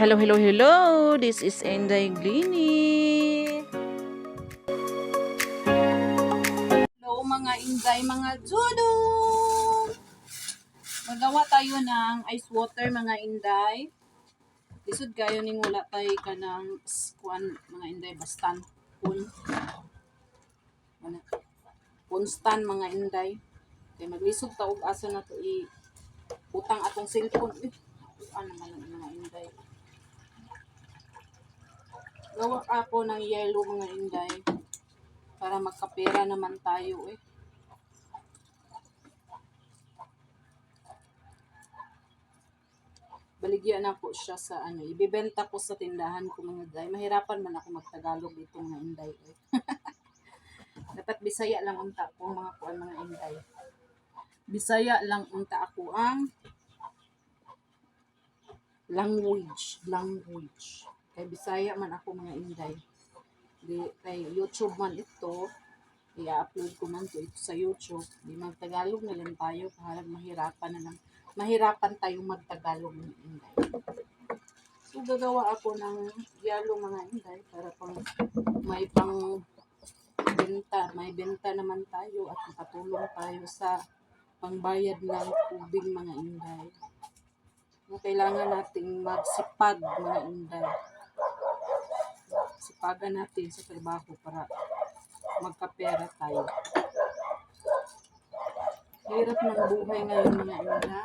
Hello, hello, hello. This is Enday Glini. Hello mga Inday, mga Judo. Magawa tayo ng ice water mga Inday. Lisod kayo ning wala tayo ka ng squan mga Inday bastan. Punstan mga Inday. Kaya maglisod ta og asa na to utang atong cellphone. Ano naman ang mga Inday. Gawa ako ng yellow mga Inday para magkapera naman tayo eh. Baligyan ako siya sa ibebenta ko sa tindahan ko mga Inday. Mahirapan man ako magtagalog dito mga Inday eh. Dapat Bisaya lang unta ko mga kuan mga Inday. Bisaya lang unta ako ang language. Kay Bisaya man ako mga Inday. Di kay YouTube man ito, i-upload ko man to ito sa YouTube. Di magtagalog na lang tayo, parang mahirapan tayong magtagalog mga Inday. So gagawa ako ng yalo mga Inday para may benta naman tayo at makatulong tayo sa pangbayad ng tubig mga Inday. So, kailangan nating magsipag mga Inday. Sipagan natin sa trabaho para magkapera tayo. Hirap ng buhay ngayon mga Inday.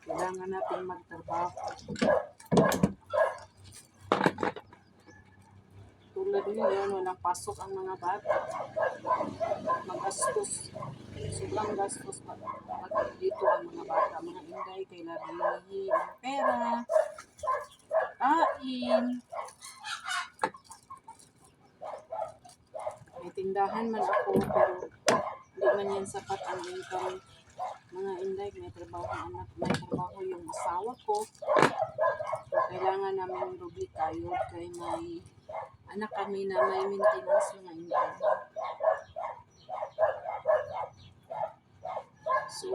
Kailangan natin magtrabaho. Tulad ngayon, walang pasok ang mga bata. Magastos. Sobrang gastos dito ang mga bata. Mga Inday, kailangan hihingi ng pera. Kain. May tindahan man ako pero hindi man yan sapat ang income. Mga Inday, may trabaho yung asawa ko. So, kailangan namin rubli tayo kay may anak kami na may maintenance mga Inday. So,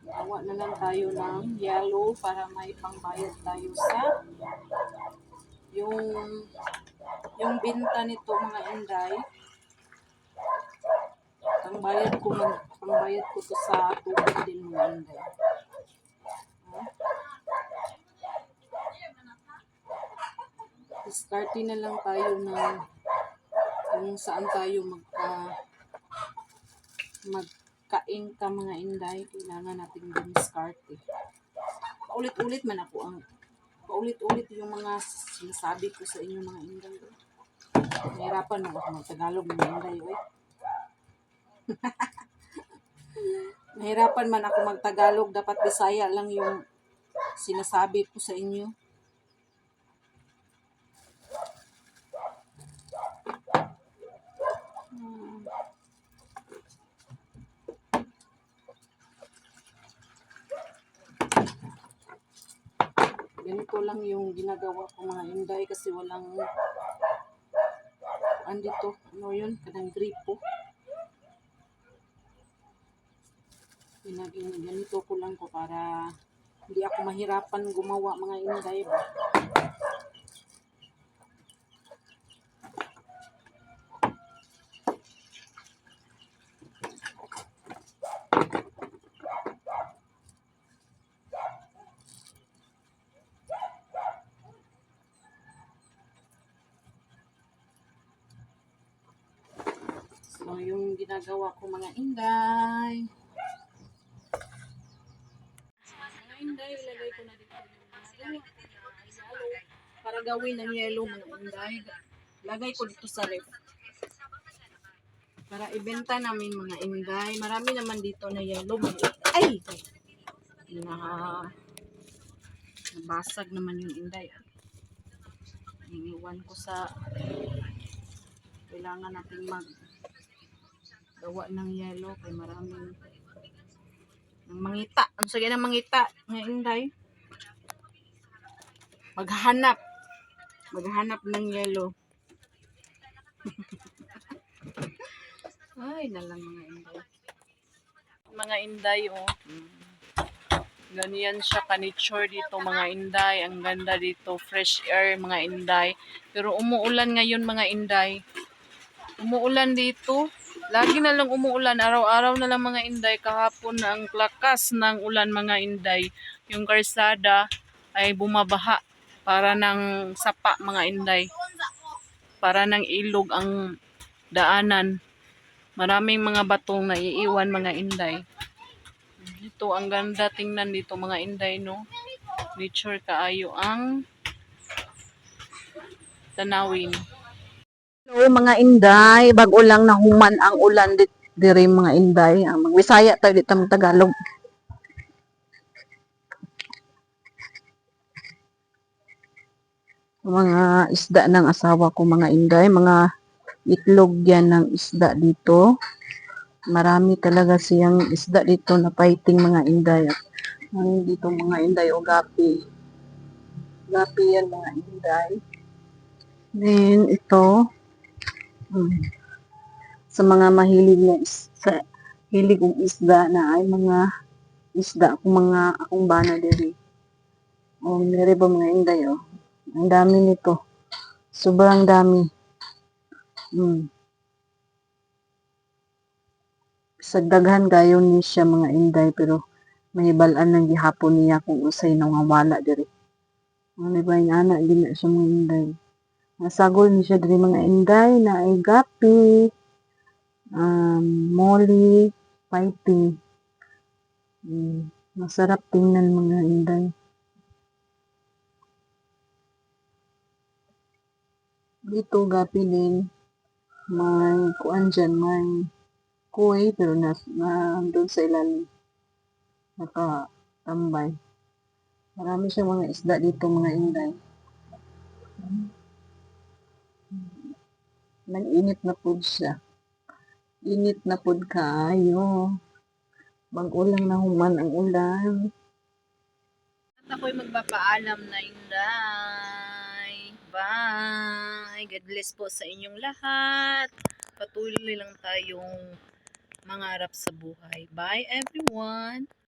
gawa na lang tayo ng yellow para may pangbayad tayo sa yung binta nito mga Inday. Pangbayad ko to sa tubig din mga Inday. Diskarte na lang tayo ng kung saan tayo magka-income mga Inday. Kailangan natin diskarte. Paulit-ulit yung mga sinasabi ko sa inyo mga Inday. Nahirapan na ako mag-Tagalog mga Inday. Nahirapan man ako mag-Tagalog. Dapat Bisaya lang yung sinasabi ko sa inyo. Ganito lang yung ginagawa ko mga Inday kasi walang andito, kanang gripo. Ganito ko lang ko para hindi ako mahirapan gumawa mga Inday ba. So, yung ginagawa ko mga Inday. Mga Inday, ilagay ko na dito yung yellow. Para gawin ng yellow mga Inday. Lagay ko dito sa ref. Para ibenta namin mga Inday. Marami naman dito na yellow. Ay! Nabasag naman yung Inday. Iniwan ko sa kailangan natin gawa ng yellow kay maraming ng mangita. Ang sige ng mangita ng Inday. Maghanap ng yellow. Ay, nalang mga Inday. Mga Inday, oh. Ganyan siya ka-nature dito mga inday. Ang ganda dito. Fresh air mga inday. Pero umuulan ngayon mga inday. Umuulan dito. Lagi na lang umuulan. Araw-araw na lang mga inday. Kahapon na ang lakas ng ulan mga inday. Yung karsada ay bumabaha. Para ng sapa mga inday. Para ng ilog ang daanan. Maraming mga batong na iiwan mga inday. Dito ang ganda tingnan dito mga inday no. Nature kaayo ang tanawin. Hello mga inday, bago lang nahuman ang ulan dire mga inday. Ang Magbisaya tayo dito ng Tagalog. Mga isda ng asawa ko mga inday, mga itlog yan ng isda dito. Marami talaga siyang isda dito na fighting mga inday. Dito mga inday o gapi. Gapi yan mga inday. Then ito, sa mga mahilig na sa hilig ng isda na ay mga isda akong bana diri. O diri ba mga inday oh. Ang dami nito. Sobrang dami. Sagdaghan gayon ni siya mga inday pero may balaan ng gihapon niya kung usay nawawala diri. Ano ba yung anak gina siya mga inday. Nasagol ni siya diri mga inday na ay gapi, molly, fighting. Masarap tingnan mga inday. Dito gapi din may kuan dyan, may kuy pero doon sa ilalim nakatambay. Marami siyang mga isda dito mga inday. Nag-init na pud siya. Init na pud kaayo. Mag-ulang na human ang ulan. At ako'y magpapaalam na inday. Bye! God bless po sa inyong lahat. Patuloy lang tayong mangarap sa buhay. Bye everyone!